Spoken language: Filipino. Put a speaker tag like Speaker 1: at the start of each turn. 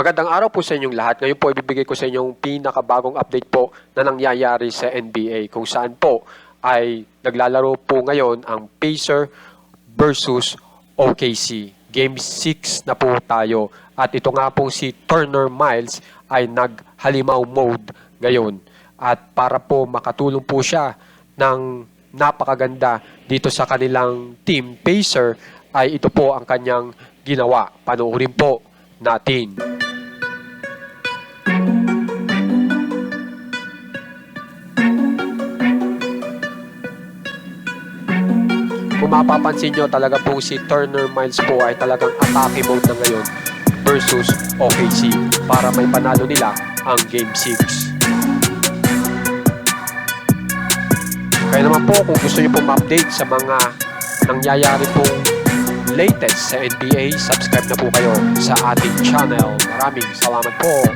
Speaker 1: Magandang araw po sa inyong lahat. Ngayon po ibibigay ko sa inyong pinakabagong update po na nangyayari sa NBA kung saan po ay naglalaro po ngayon ang Pacers versus OKC. Game 6 na po tayo at ito nga po si Turner Miles ay naghalimaw mode ngayon at para po makatulong po siya ng napakaganda dito sa kanilang team Pacers ay ito po ang kanyang ginawa. Panoorin po natin. Kung mapapansin nyo, talaga po si Turner Miles po ay talagang atake mode na ngayon versus OKC para may panalo nila ang Game 6. Kaya naman po kung gusto nyo pong ma-update sa mga nangyayari pong latest sa NBA, subscribe na po kayo sa ating channel. Maraming salamat po.